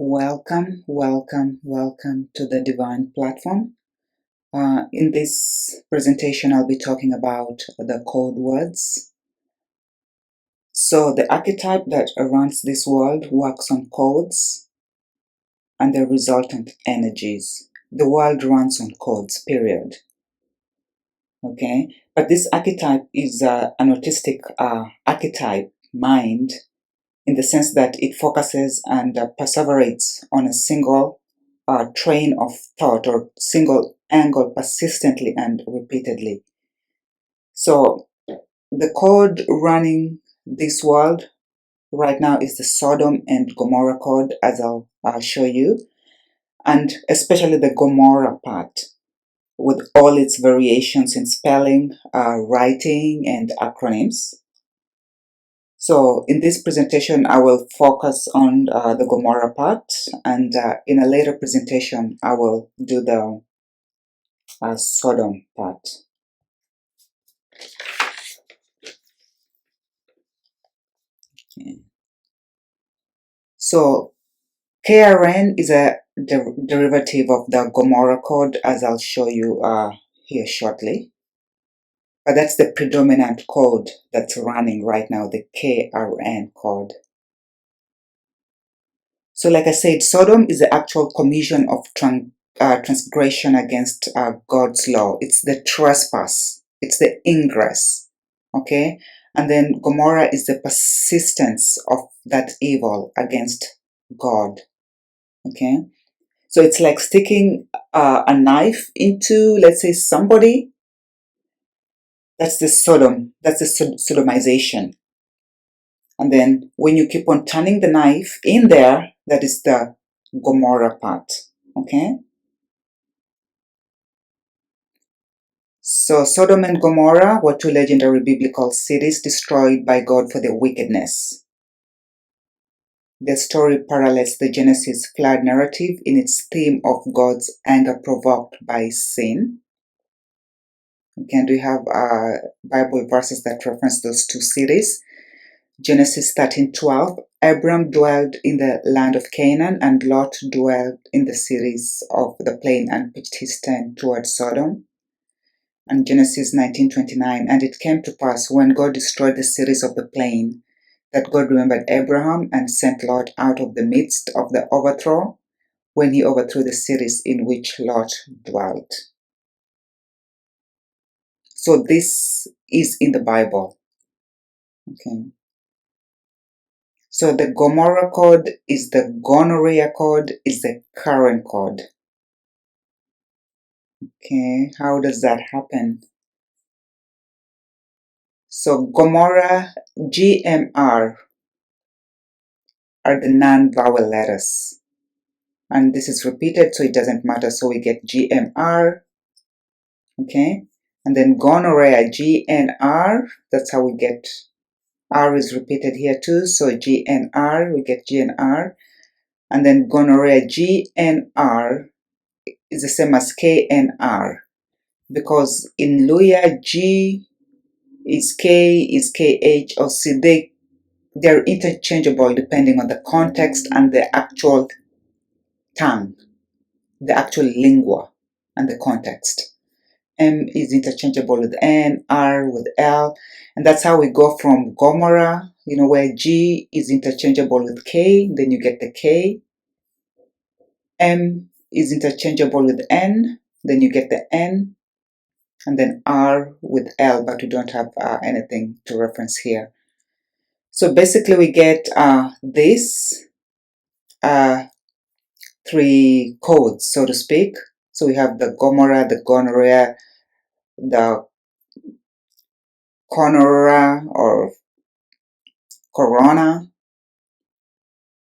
Welcome, welcome, welcome to the Divine Platform. In this presentation, I'll be talking about the code words. So the archetype that runs this world works on codes and the resultant energies. The world runs on codes, period. Okay, but this archetype is an autistic archetype mind, in the sense that it focuses and perseverates on a single train of thought or single angle persistently and repeatedly. So the code running this world right now is the Sodom and Gomorrah code, as I'll show you, and especially the Gomorrah part, with all its variations in spelling, writing, and acronyms. So in this presentation, I will focus on the Gomorrah part, and in a later presentation, I will do the Sodom part. Okay. So KRN is a derivative of the Gomorrah code, as I'll show you here shortly. But that's the predominant code that's running right now, the KRN code. So like I said, Sodom is the actual commission of transgression against God's law. It's the trespass. It's the ingress. Okay? And then Gomorrah is the persistence of that evil against God. Okay? So it's like sticking a knife into, let's say, somebody. That's the Sodom. That's the sodomization. And then when you keep on turning the knife in there, that is the Gomorrah part. Okay? So Sodom and Gomorrah were two legendary biblical cities destroyed by God for their wickedness. Their story parallels the Genesis flood narrative in its theme of God's anger provoked by sin. Again, we have Bible verses that reference those two cities. Genesis 13:12, Abram dwelled in the land of Canaan, and Lot dwelled in the cities of the plain and pitched his tent towards Sodom. And Genesis 19:29, and it came to pass when God destroyed the cities of the plain, that God remembered Abraham and sent Lot out of the midst of the overthrow, when he overthrew the cities in which Lot dwelt. So this is in the Bible. Okay. So the Gomorrah code is the gonorrhea code, is the KRN code. Okay, how does that happen? So Gomorrah, GMR are the non-vowel letters. And this is repeated, so it doesn't matter. So we get GMR, okay? And then gonorrhea, GNR, that's how we get, R is repeated here too. So GNR, we get GNR. And then gonorrhea, GNR, is the same as KNR. Because in Luya, G is K, is KH, or C. They're interchangeable depending on the context and the actual tongue, the actual lingua and the context. M is interchangeable with N, R with L, and that's how we go from Gomorrah, where G is interchangeable with K, then you get the K. M is interchangeable with N, then you get the N, and then R with L, but we don't have anything to reference here. So basically we get this three codes, so to speak. So we have the Gomorrah, the gonorrhea, the Conora or Corona,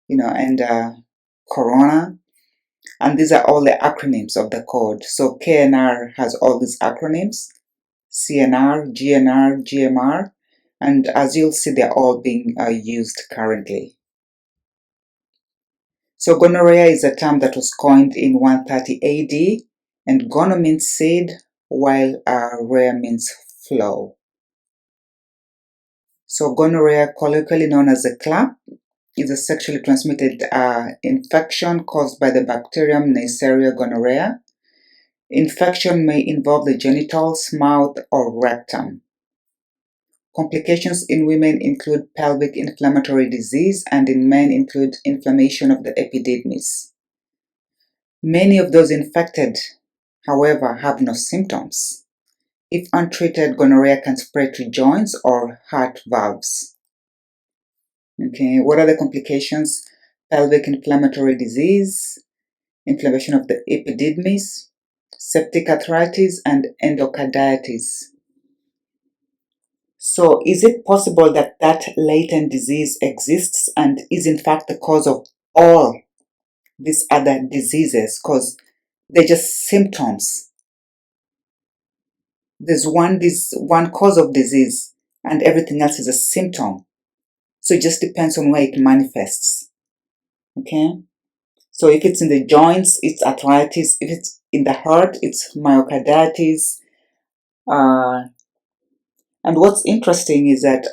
and Corona. And these are all the acronyms of the code. So KNR has all these acronyms, CNR, GNR, GMR, and as you'll see, they're all being used currently. So gonorrhea is a term that was coined in 130 AD, and gono means seed, while rhea means flow. So gonorrhea, colloquially known as a clap, is a sexually transmitted infection caused by the bacterium Neisseria gonorrhea. Infection may involve the genitals, mouth, or rectum. Complications in women include pelvic inflammatory disease, and in men include inflammation of the epididymis. Many of those infected, however, have no symptoms. If untreated, gonorrhea can spread to joints or heart valves. Okay, what are the complications? Pelvic inflammatory disease, inflammation of the epididymis, septic arthritis, and endocarditis. So is it possible that that latent disease exists and is in fact the cause of all these other diseases? Because they're just symptoms. There's one cause of disease and everything else is a symptom. So it just depends on where it manifests. Okay? So if it's in the joints, it's arthritis. If it's in the heart, it's myocarditis. And what's interesting is that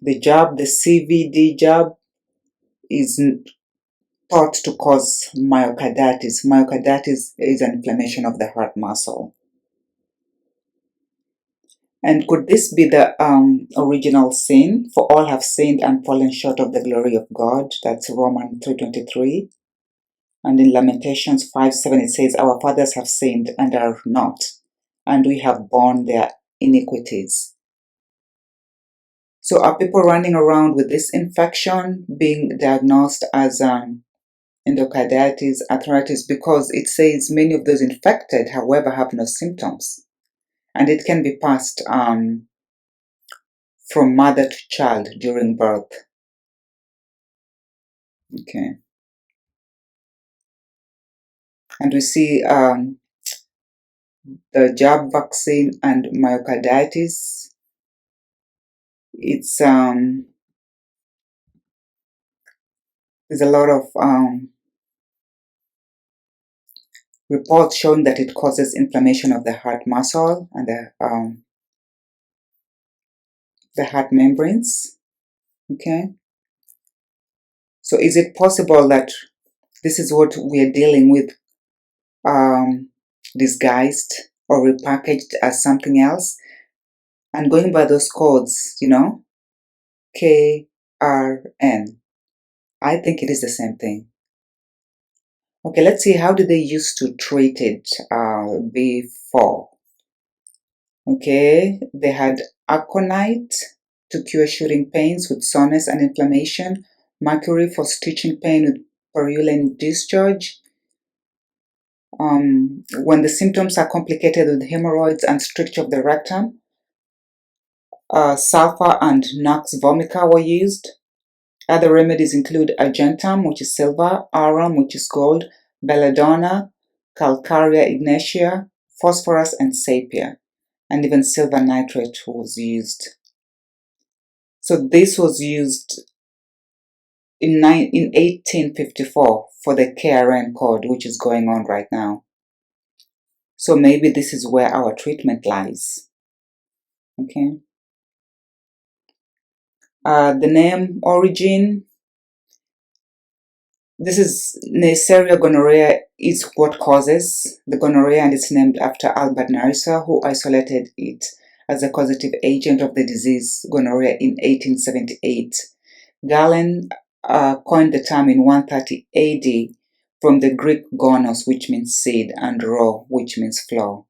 the CVD jab, is thought to cause myocarditis. Myocarditis is an inflammation of the heart muscle. And could this be the original sin? For all have sinned and fallen short of the glory of God. That's Romans 3:23. And in Lamentations 5:7 it says, our fathers have sinned and are not, and we have borne their iniquities. So are people running around with this infection being diagnosed as endocarditis, arthritis, because it says many of those infected, however, have no symptoms. And it can be passed from mother to child during birth. Okay. And we see the jab vaccine and myocarditis. It's there's a lot of reports showing that it causes inflammation of the heart muscle and the heart membranes. Okay. So is it possible that this is what we are dealing with, disguised or repackaged as something else? And going by those codes, KRN, I think it is the same thing. Okay, let's see, how did they used to treat it before? Okay, they had aconite to cure shooting pains with soreness and inflammation, mercury for stitching pain with purulent discharge. When the symptoms are complicated with hemorrhoids and stricture of the rectum, sulfur and nux vomica were used. Other remedies include argentum, which is silver, aurum, which is gold, belladonna, calcarea ignatia, phosphorus, and sapphire. And even silver nitrate was used. So this was used in 1854 for the KRN code, which is going on right now. So maybe this is where our treatment lies. Okay. The name origin. This is Neisseria gonorrhea is what causes the gonorrhea, and it's named after Albert Neisser, who isolated it as a causative agent of the disease gonorrhea in 1878. Galen coined the term in 130 AD from the Greek gonos, which means seed, and rho, which means flow.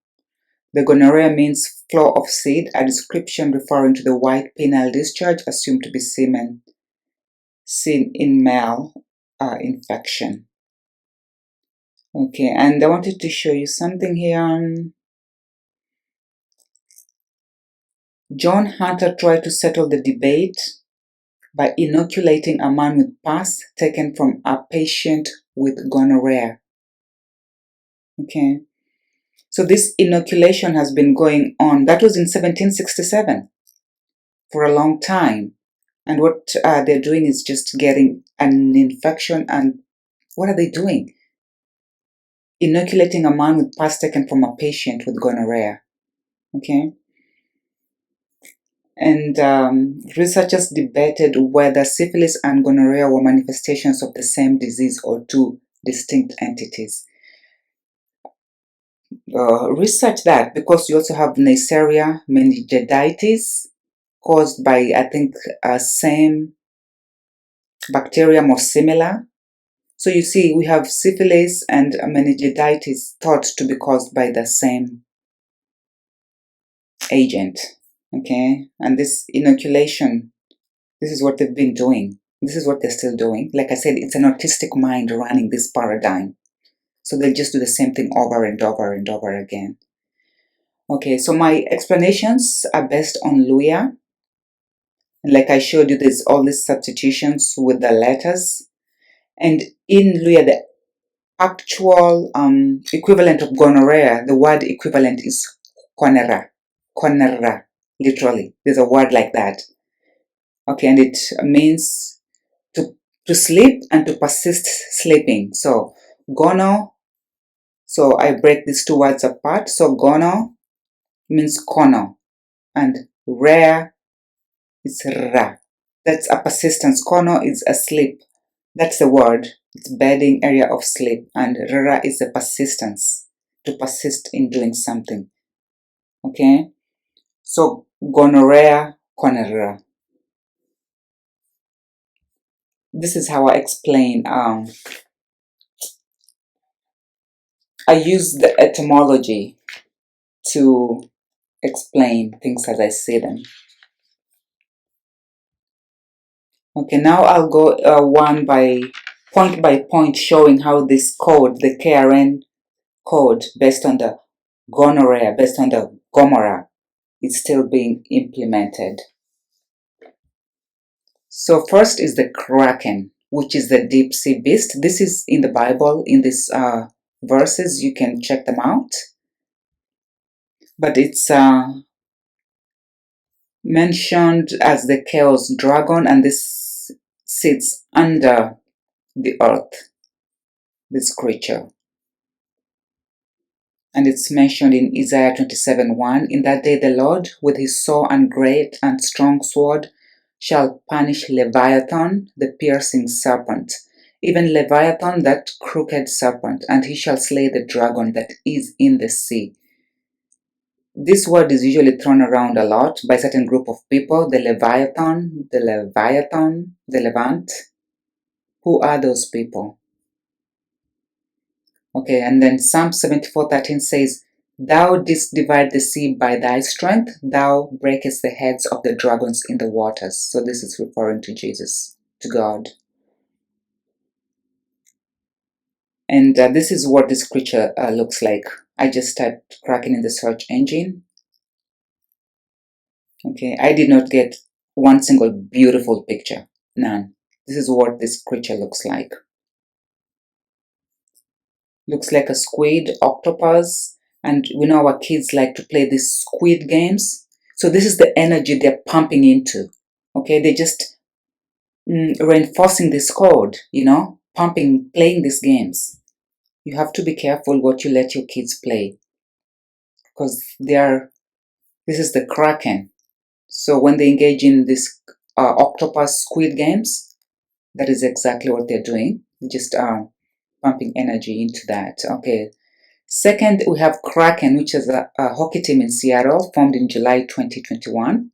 The gonorrhea means flow of seed, a description referring to the white penile discharge assumed to be semen seen in male infection. Okay, and I wanted to show you something here. John Hunter tried to settle the debate by inoculating a man with pus taken from a patient with gonorrhea. Okay, so this inoculation has been going on. That was in 1767 for a long time. And what they're doing is just getting an infection and What are they doing? Inoculating a man with pus taken from a patient with gonorrhea. Okay. And researchers debated whether syphilis and gonorrhea were manifestations of the same disease or two distinct entities. Research that, because you also have Neisseria meningitis caused by, I think, same bacterium or similar. So you see, we have syphilis and meningitis thought to be caused by the same agent. Okay, and this inoculation, this is what they've been doing. This is what they're still doing. Like I said, it's an autistic mind running this paradigm. So they'll just do the same thing over and over and over again. Okay, so my explanations are based on Luya. And like I showed you, there's all these substitutions with the letters. And in Luya, the actual equivalent of gonorrhea, the word equivalent is konera. Konera, literally. There's a word like that. Okay, and it means to sleep and to persist sleeping. So gono, so I break these two words apart. So gono means kono, and rare is ra. That's a persistence. Kono is a sleep. That's the word. It's bedding, area of sleep. And ra is a persistence, to persist in doing something. Okay? So gonorrhea, konera. This is how I explain. I use the etymology to explain things as I see them. Okay, now I'll go point by point, showing how this code, the KRN code, based on the gonorrhea, based on the Gomorrah, is still being implemented. So first is the Kraken, which is the deep sea beast. This is in the Bible, in these verses. You can check them out. But it's mentioned as the chaos dragon, and this sits under the earth, this creature. And it's mentioned in Isaiah 27:1. In that day the Lord, with his sore and great and strong sword, shall punish Leviathan, the piercing serpent, even Leviathan, that crooked serpent, and he shall slay the dragon that is in the sea. This word is usually thrown around a lot by a certain group of people. The Leviathan, the Levant. Who are those people? Okay, and then Psalm 74:13 says, Thou didst divide the sea by thy strength, thou breakest the heads of the dragons in the waters. So this is referring to Jesus, to God. And this is what this creature looks like. I just typed Kraken in the search engine. Okay, I did not get one single beautiful picture. None. This is what this creature looks like. Looks like a squid, octopus, and we know our kids like to play these squid games. So this is the energy they're pumping into. Okay, they're just reinforcing this code, playing these games. You have to be careful what you let your kids play, because this is the Kraken. So when they engage in this octopus squid games, that is exactly what they're doing. They just pumping energy into that. Okay. Second, we have Kraken, which is a hockey team in Seattle, formed in July 2021.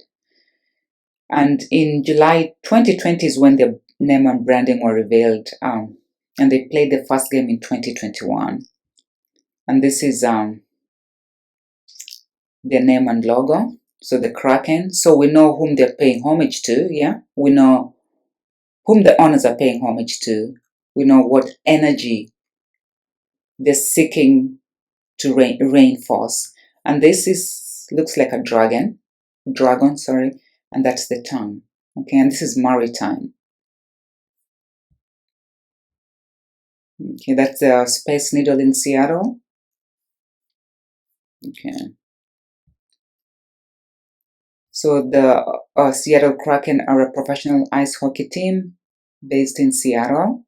And in July 2020 is when their name and branding were revealed. And they played the first game in 2021. And this is their name and logo. So the Kraken. So we know whom they're paying homage to, yeah? We know whom the owners are paying homage to. We know what energy they're seeking to reinforce. And this looks like a dragon, and that's the tongue. Okay, and this is maritime. Okay, that's the Space Needle in Seattle. Okay. So the Seattle Kraken are a professional ice hockey team based in Seattle.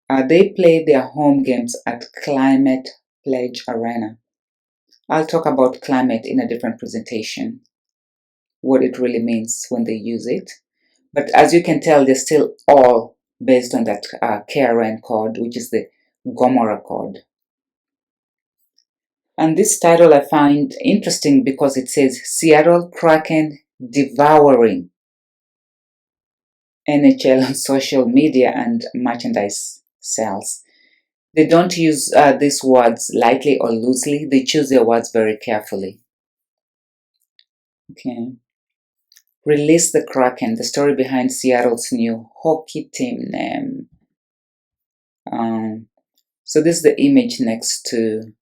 They play their home games at Climate Pledge Arena. I'll talk about climate in a different presentation, what it really means when they use it. But as you can tell, they're still all based on that KRN code, which is the Gomorra code. And this title I find interesting because it says Seattle Kraken devouring NHL on social media and merchandise sales. They don't use these words lightly or loosely. They choose their words very carefully. Okay. Release the Kraken, the story behind Seattle's new hockey team name. So this is the image next to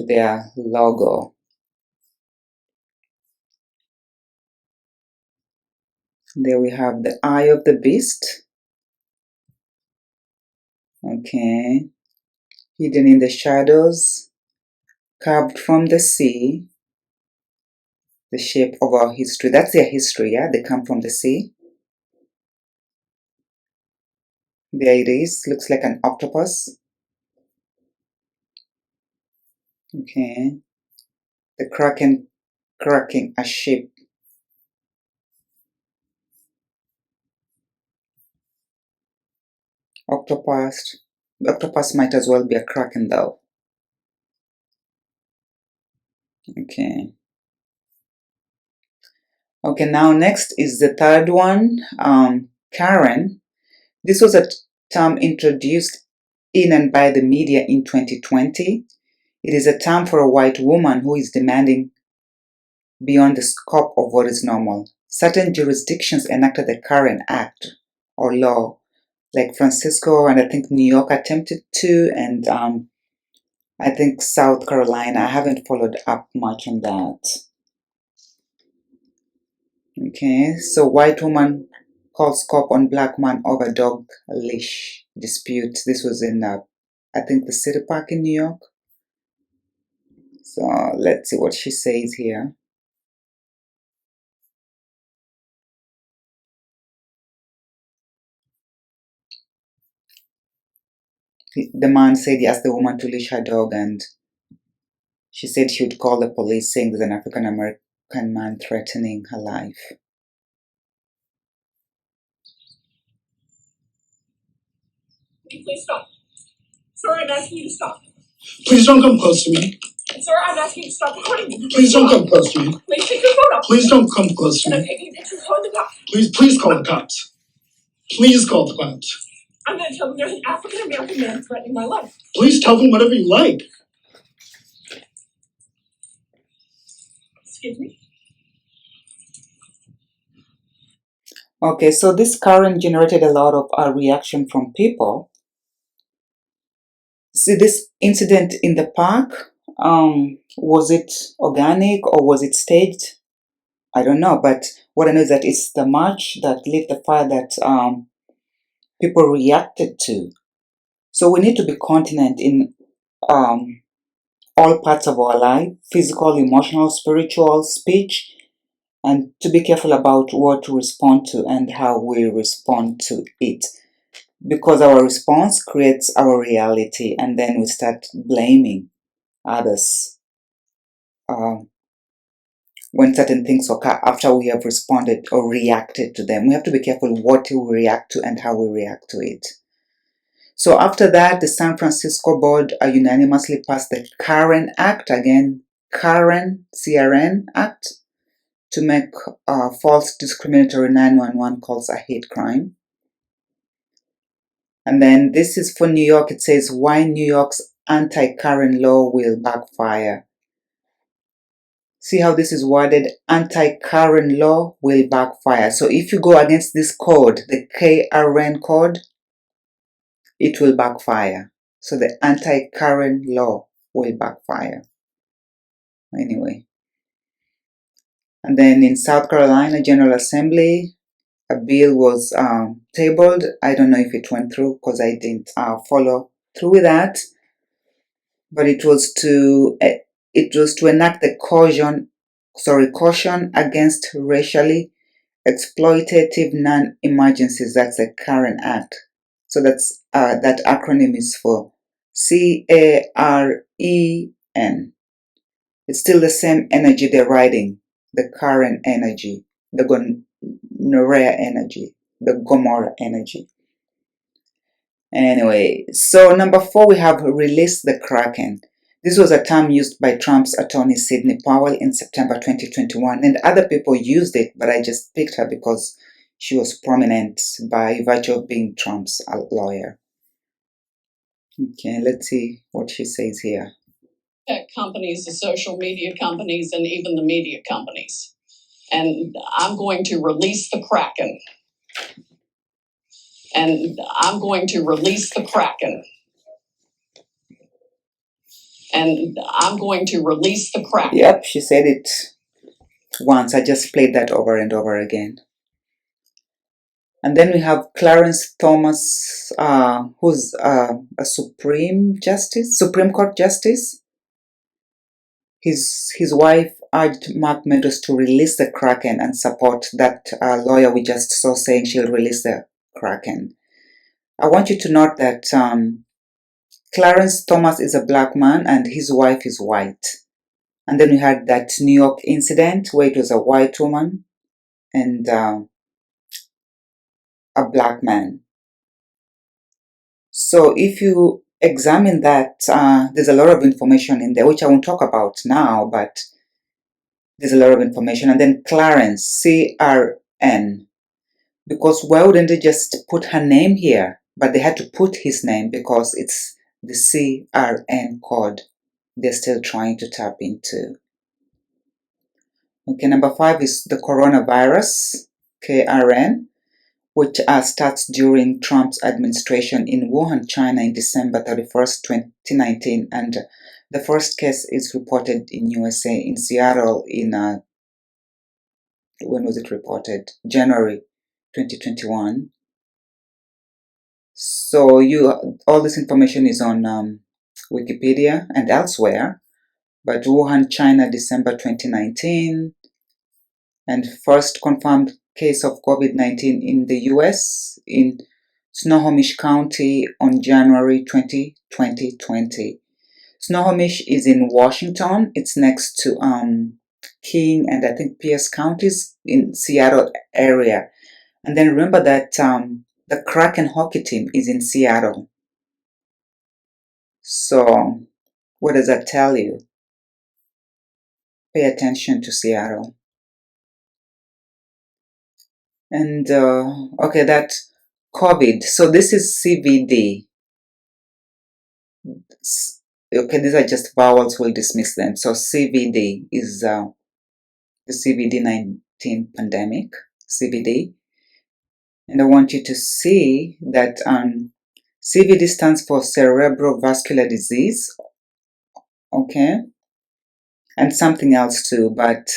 their logo. There we have the eye of the beast. Okay. Hidden in the shadows, carved from the sea, the shape of our history. That's their history, yeah? They come from the sea. There it is. Looks like an octopus. Okay. The Kraken cracking a ship. Octopus. The octopus might as well be a kraken though. Okay. Okay, now next is the third one. Karen. This was a term introduced in and by the media in 2020. It is a term for a white woman who is demanding beyond the scope of what is normal. Certain jurisdictions enacted the Karen Act or law, like Francisco and I think New York attempted to, and I think South Carolina. I haven't followed up much on that. Okay, so white woman calls cop on black man over dog leash dispute. This was in, I think, the City Park in New York. So let's see what she says here. The man said he asked the woman to leash her dog, and she said she would call the police, saying there's an African American man threatening her life. Please stop. Sir, I'm asking you to stop. Please don't come close to me. Sir, I'm asking you to stop recording me. Please don't come close to me. Please take your phone off. Please don't come close to me. I'm taking pictures. Call the cops. Please call the cops. Please call the cops. I'm going to tell them there's an African American man threatening my life. Please tell them whatever you like. Excuse me? Okay, so this Karen generated a lot of reaction from people. See, this incident in the park, was it organic or was it staged? I don't know, but what I know is that it's the march that lit the fire that people reacted to. So we need to be continent in all parts of our life, physical, emotional, spiritual, speech, and to be careful about what to respond to and how we respond to it. Because our response creates our reality, and then we start blaming others when certain things occur after we have responded or reacted to them. We have to be careful what we react to and how we react to it. So after that, the San Francisco board unanimously passed the Karen Act, again, Karen, CRN Act, to make false discriminatory 911 calls a hate crime. And then this is for New York. It says why New York's anti-Karen law will backfire. See how this is worded? Anti-Karen law will backfire. So if you go against this code, the KRN code, it will backfire. So the anti-Karen law will backfire. Anyway. And then in South Carolina General Assembly, a bill was tabled. I don't know if it went through because I didn't follow through with that. But it was to enact the caution against racially exploitative non-emergencies. That's a KRN Act. So that's that acronym is for CAREN. It's still the same energy they're riding, the KRN energy, the Gonorrhea energy, the Gomorrah energy. Anyway, so number 4, we have released the Kraken. This was a term used by Trump's attorney Sidney Powell in September 2021, and other people used it, but I just picked her because she was prominent by virtue of being Trump's lawyer. Okay, let's see what she says here. Tech companies, the social media companies, and even the media companies. And I'm going to release the Kraken. And I'm going to release the Kraken. And I'm going to release the Kraken. Yep, she said it once. I just played that over and over again. And then we have Clarence Thomas, who's a Supreme Court Justice. His wife urged Mark Meadows to release the Kraken and support that lawyer we just saw saying she'll release the Kraken. I want you to note that Clarence Thomas is a black man and his wife is white. And then we had that New York incident where it was a white woman and a black man. So if you examine that, there's a lot of information in there, which I won't talk about now, but there's a lot of information. And then Clarence, CRN, because why wouldn't they just put her name here? But they had to put his name because it's the KRN code they're still trying to tap into. Okay, number 5 is the coronavirus, KRN, which starts during Trump's administration in Wuhan, China in December 31st, 2019. And the first case is reported in USA, in Seattle, in, when was it reported? January 2021. So all this information is on Wikipedia and elsewhere. But Wuhan, China, December 2019. And first confirmed case of COVID-19 in the US in Snohomish County on January 2020. Snohomish is in Washington. It's next to King and I think Pierce counties in Seattle area. And then remember that the Kraken hockey team is in Seattle. So what does that tell you? Pay attention to Seattle. And okay, that COVID. So this is CVD. Okay, these are just vowels. We'll dismiss them. So CVD is the COVID-19 pandemic. CVD. And I want you to see that CVD stands for cerebrovascular disease. Okay. And something else too, but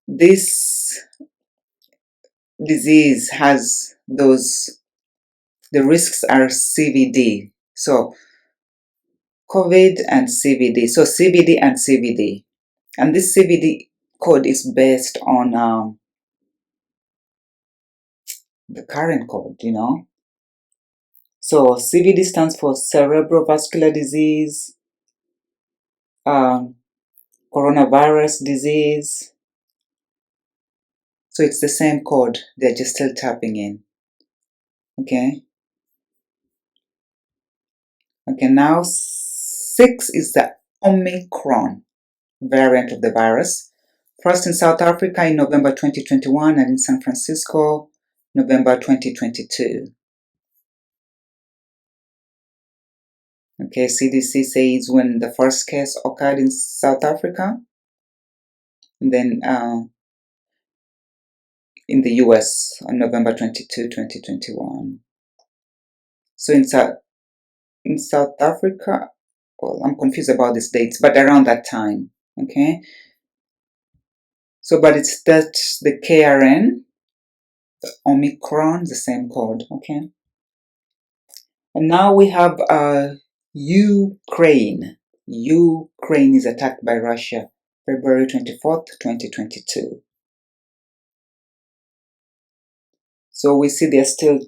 this disease has the risks are CVD. So COVID and CVD. So CVD and CVD. And this CVD code is based on the KRN code, So CVD stands for cerebrovascular disease, coronavirus disease. So it's the same code. They're just still tapping in. Okay. Okay, now 6 is the Omicron variant of the virus. First in South Africa in November 2021 and in San Francisco, November 2022. Okay, CDC says when the first case occurred in South Africa, and then in the US on November 22, 2021. So in South Africa, well, I'm confused about these dates, but around that time, okay? So, but it's that's the KRN, the Omicron, the same code, okay? And now we have Ukraine. Ukraine is attacked by Russia, February 24th, 2022. So we see they're still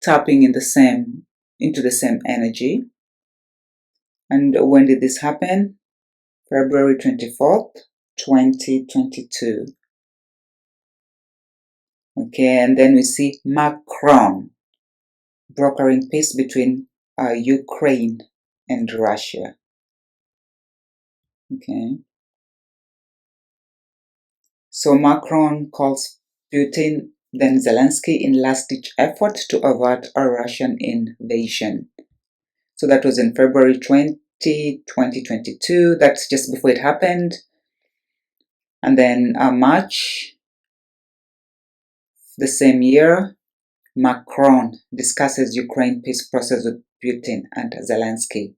tapping into the same energy. And when did this happen? February 24th, 2022. Okay, and then we see Macron brokering peace between Ukraine and Russia. Okay. So Macron calls Putin, then Zelensky in last-ditch effort to avert a Russian invasion. So that was in February 2022. That's just before it happened. And then March the same year, Macron discusses Ukraine peace process with Putin and Zelensky.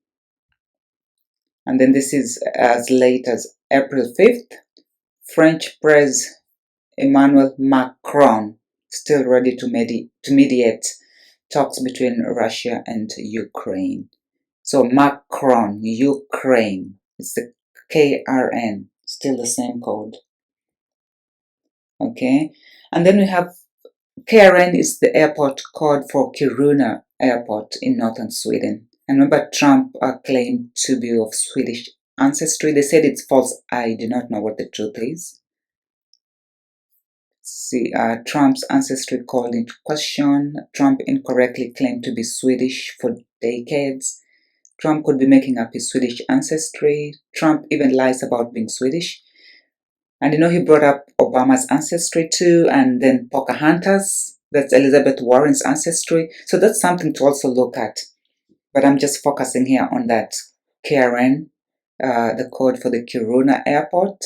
And then this is as late as April 5th, French President Emmanuel Macron still ready to mediate talks between Russia and Ukraine. So Macron, Ukraine, it's the KRN, still the same code. Okay, and then we have KRN is the airport code for Kiruna Airport in northern Sweden. And remember, Trump claimed to be of Swedish ancestry. They said it's false. I do not know what the truth is. See, Trump's ancestry called into question. Trump incorrectly claimed to be Swedish for decades. Trump could be making up his Swedish ancestry. Trump even lies about being Swedish. And he brought up Obama's ancestry too, and then Pocahontas, that's Elizabeth Warren's ancestry. So that's something to also look at. But I'm just focusing here on that KRN, the code for the Kiruna Airport.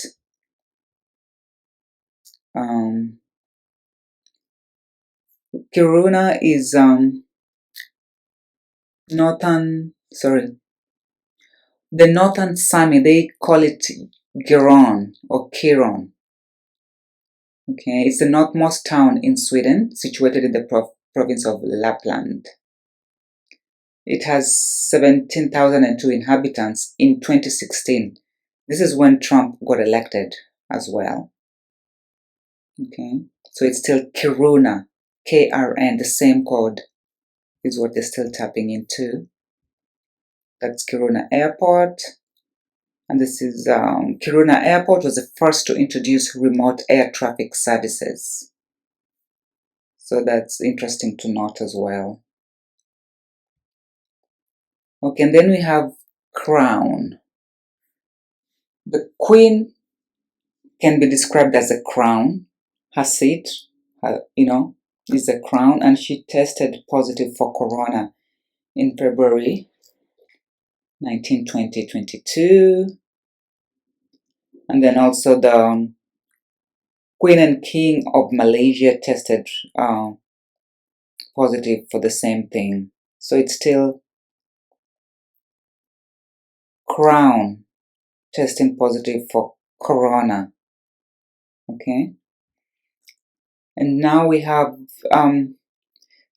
Kiruna is the northern Sami, they call it Giron or Kiron. Okay, it's the northmost town in Sweden, situated in the province of Lapland. It has 17,002 inhabitants in 2016. This is when Trump got elected as well. Okay, so it's still Kiruna, KRN, the same code is what they're still tapping into. That's Kiruna Airport. And this is Kiruna Airport was the first to introduce remote air traffic services. So that's interesting to note as well. Okay, and then we have crown. The queen can be described as a crown. Her seat, is a crown, and she tested positive for corona in February 19, 2022. And then also the Queen and King of Malaysia tested positive for the same thing. So it's still crown testing positive for corona. Okay. And now we have,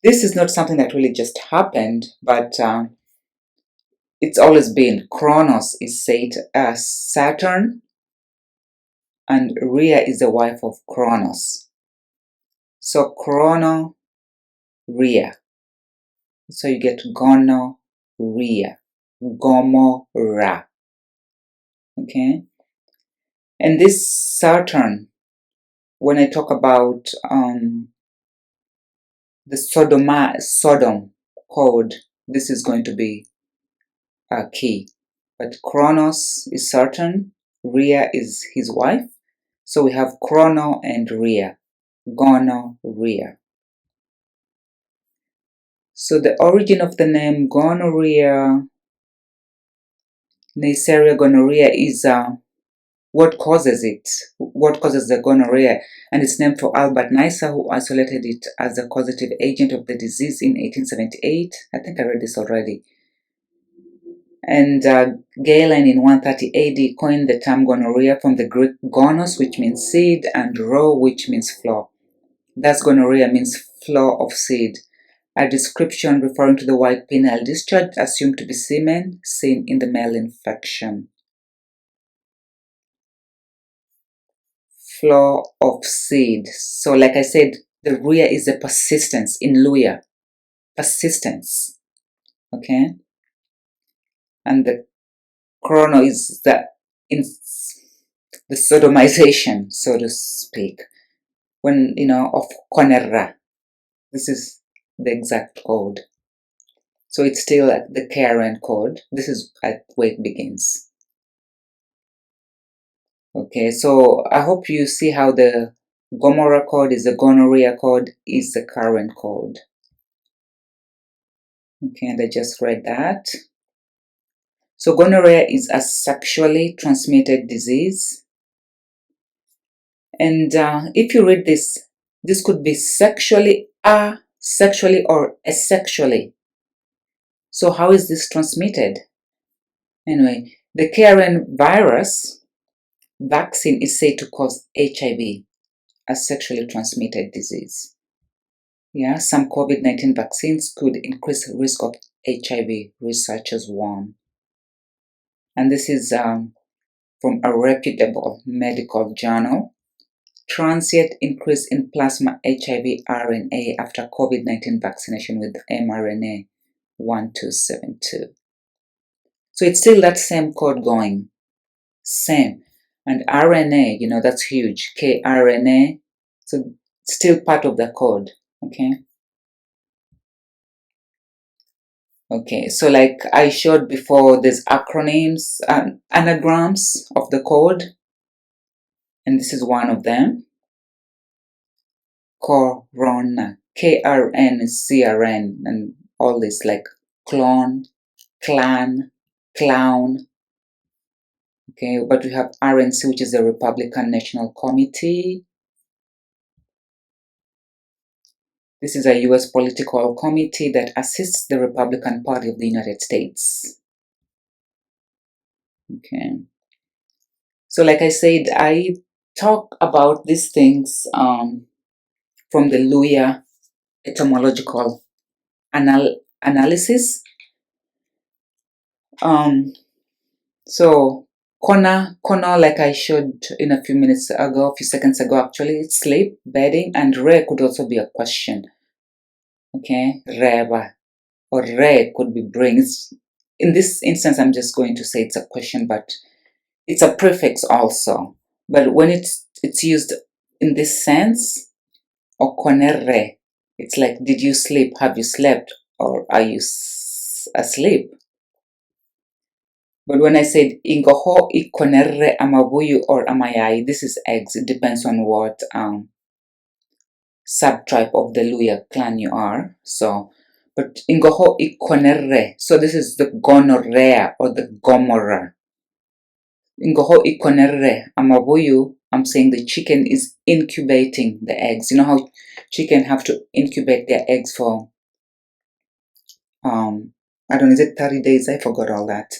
this is not something that really just happened, but it's always been. Kronos is said as Saturn, and Rhea is the wife of Kronos. So Chrono, Rhea. So you get gonorrhea, Gomorrah. Okay. And this Saturn, when I talk about the Sodom code, this is going to be a key. But Kronos is Saturn, Rhea is his wife. So we have Chrono and Rhea, gonorrhea. So the origin of the name gonorrhea, Neisseria gonorrhea, is what causes it, what causes the gonorrhea, and it's named for Albert Neisser, who isolated it as the causative agent of the disease in 1878. I think I read this already. And Galen in 130 AD coined the term gonorrhea from the Greek gonos, which means seed, and rho, which means flow. Thus, gonorrhea means flow of seed, a description referring to the white penile discharge assumed to be semen seen in the male infection. Flow of seed. So like I said, The Ruya is the persistence in Luya. Persistence. Okay? And the Chrono is the sodomization, so to speak. When, of Konerra. This is the exact code. So it's still at the KRN code. This is at where it begins. Okay, so I hope you see how the Gomorrah code is the gonorrhea code is the current code. Okay, and I just read that. So gonorrhea is a sexually transmitted disease. And if you read this, this could be sexually, asexually, or asexually. So how is this transmitted? Anyway, the KRN virus vaccine is said to cause HIV, a sexually transmitted disease. Yeah, some COVID-19 vaccines could increase risk of HIV, researchers warn. And this is from a reputable medical journal. Transient increase in plasma HIV RNA after COVID-19 vaccination with mRNA 1272. So it's still that same code going. Same. And RNA, that's huge. KRNA. So still part of the code. Okay. Okay. So like I showed before, there's acronyms and anagrams of the code. And this is one of them. Corona. KRN is CRN. And all this like clone, clan, clown. Okay. But we have RNC, which is the Republican National Committee. This is a U.S. political committee that assists the Republican Party of the United States. Okay. So like I said, I talk about these things from the Luya etymological analysis. So Kona, like I showed in a few seconds ago actually, it's sleep, bedding, and re could also be a question. Okay, reba. Or re could be bring. In this instance, I'm just going to say it's a question, but it's a prefix also. But when it's used in this sense, or konerre, it's like, did you sleep? Have you slept? Or are you asleep? But when I said ingoho ikonerre amabuyu or amayai, this is eggs. It depends on what subtribe of the Luya clan you are. So, but ingoho ikonerre. So this is the gonorrhea or the Gomorrah. Ingoho ikonerre amabuyu. I'm saying the chicken is incubating the eggs. You know how chicken have to incubate their eggs for I don't know, is it 30 days? I forgot all that.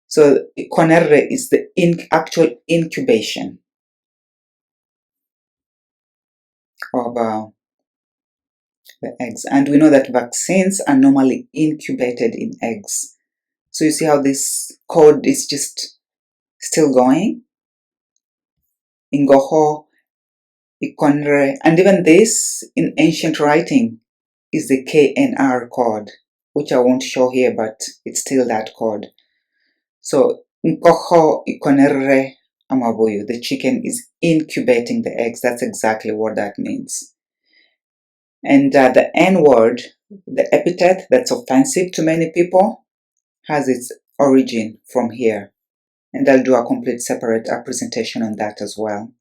So ikonerre is the actual incubation of the eggs. And we know that vaccines are normally incubated in eggs. So you see how this code is just still going? Ingoho, ikonre, and even this in ancient writing is the KNR code, which I won't show here, but it's still that code. So ingoho, ikonerre, amabuyu, the chicken is incubating the eggs. That's exactly what that means. And the N word, the epithet that's offensive to many people, has its origin from here. And I'll do a complete separate presentation on that as well.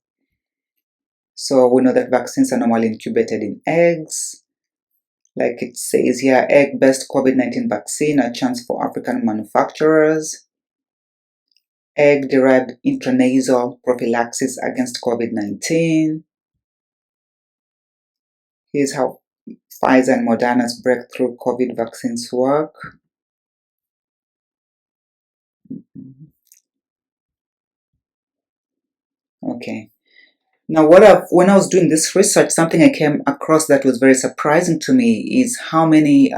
So we know that vaccines are normally incubated in eggs. Like it says here, egg-based COVID-19 vaccine, a chance for African manufacturers. Egg-derived intranasal prophylaxis against COVID-19. Here's how Pfizer and Moderna's breakthrough COVID vaccines work. Okay. Now, when I was doing this research, something I came across that was very surprising to me is how many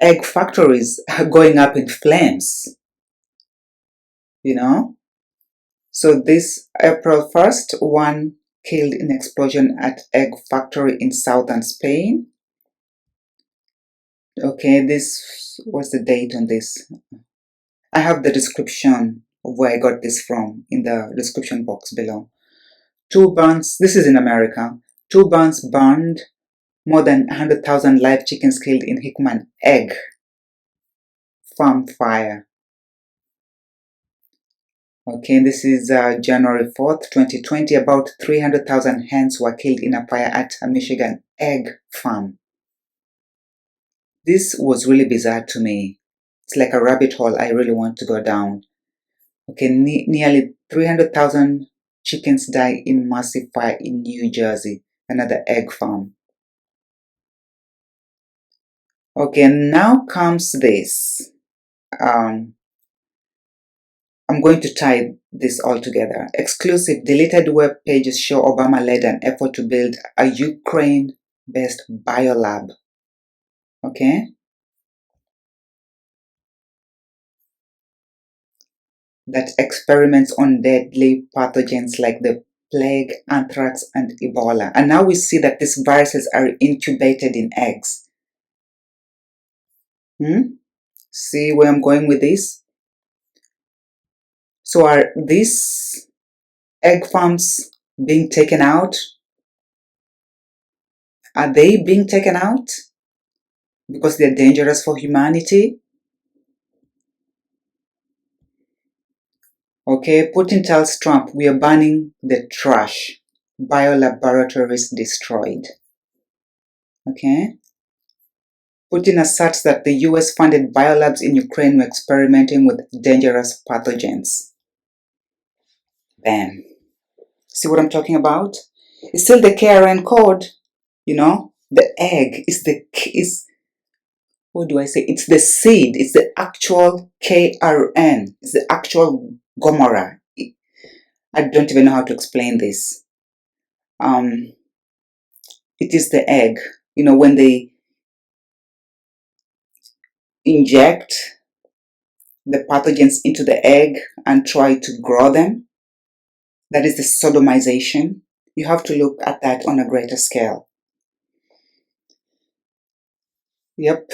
egg factories are going up in flames. So this April 1st, one killed in explosion at egg factory in southern Spain. Okay, this was the date on this. I have the description of where I got this from in the description box below. 2 burns, this is in America. 2 burns burned, more than 100,000 live chickens killed in Hickman egg farm fire. Okay, this is January 4th, 2020. About 300,000 hens were killed in a fire at a Michigan egg farm. This was really bizarre to me. It's like a rabbit hole I really want to go down. Okay, nearly 300,000 chickens die in massive fire in New Jersey, another egg farm. Okay, now comes this. I'm going to tie this all together. Exclusive deleted web pages show Obama led an effort to build a Ukraine-based biolab. Okay? That experiments on deadly pathogens like the plague, anthrax, and Ebola. And now we see that these viruses are incubated in eggs. See where I'm going with this? So are these egg farms being taken out? Are they being taken out because they're dangerous for humanity? Okay, Putin tells Trump, we are banning the trash. Biolaboratories destroyed. Okay. Putin asserts that the US funded biolabs in Ukraine were experimenting with dangerous pathogens. Bam. See what I'm talking about? It's still the KRN code, you know? The egg is what do I say? It's the seed. It's the actual KRN. It's the actual Gomorra. I don't even know how to explain this. It is the egg. You know, when they inject the pathogens into the egg and try to grow them, that is the sodomization. You have to look at that on a greater scale. Yep.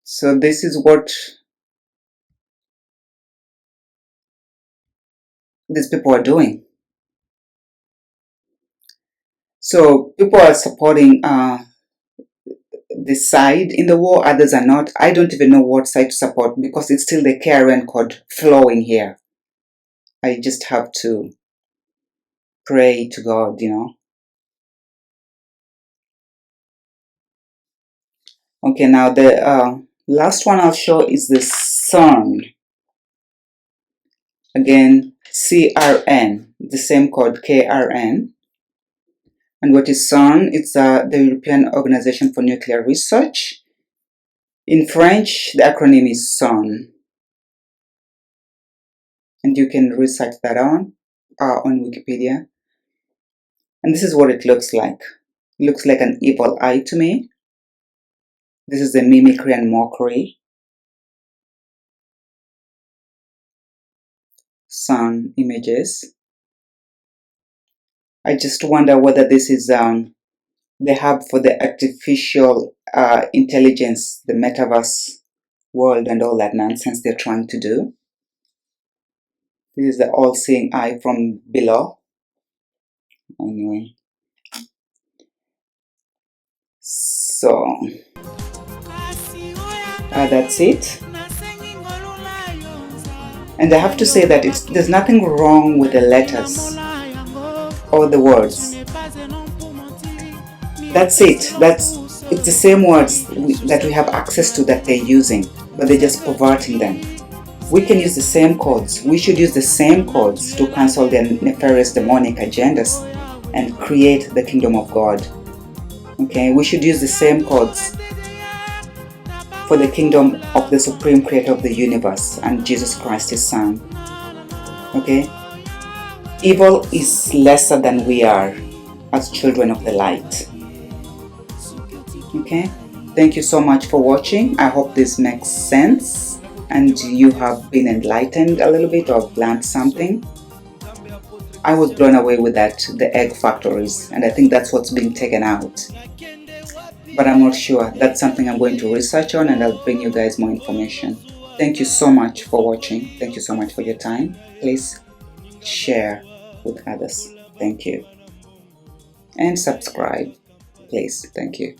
So this is what these people are doing. So people are supporting this side in the war, others are not. I don't even know what side to support because it's still the KRN code flowing here. I just have to pray to God, you know. Okay, now the last one I'll show is the sun. Again, CRN, the same code, KRN. And what is CERN? It's the European Organization for Nuclear Research. In French, the acronym is CERN. And you can research that on Wikipedia. And this is what it looks like. It looks like an evil eye to me. This is the mimicry and mockery. CERN images. I just wonder whether this is the hub for the artificial intelligence, the metaverse world and all that nonsense they're trying to do. This is the all-seeing eye from below. Anyway. So, that's it. And I have to say that there's nothing wrong with the letters or the words. That's it. It's the same words that we have access to that they're using, but they're just perverting them. We can use the same codes. We should use the same codes to cancel their nefarious demonic agendas and create the kingdom of God. Okay, we should use the same codes for the kingdom of the supreme creator of the universe and Jesus Christ, his son. Okay, evil is lesser than we are as children of the light. Okay, thank you so much for watching. I hope this makes sense and you have been enlightened a little bit or learned something. I was blown away with that, the egg factories, and I think that's what's being taken out. But I'm not sure. That's something I'm going to research on, and I'll bring you guys more information. Thank you so much for watching. Thank you so much for your time. Please share with others. Thank you. And subscribe, please. Thank you.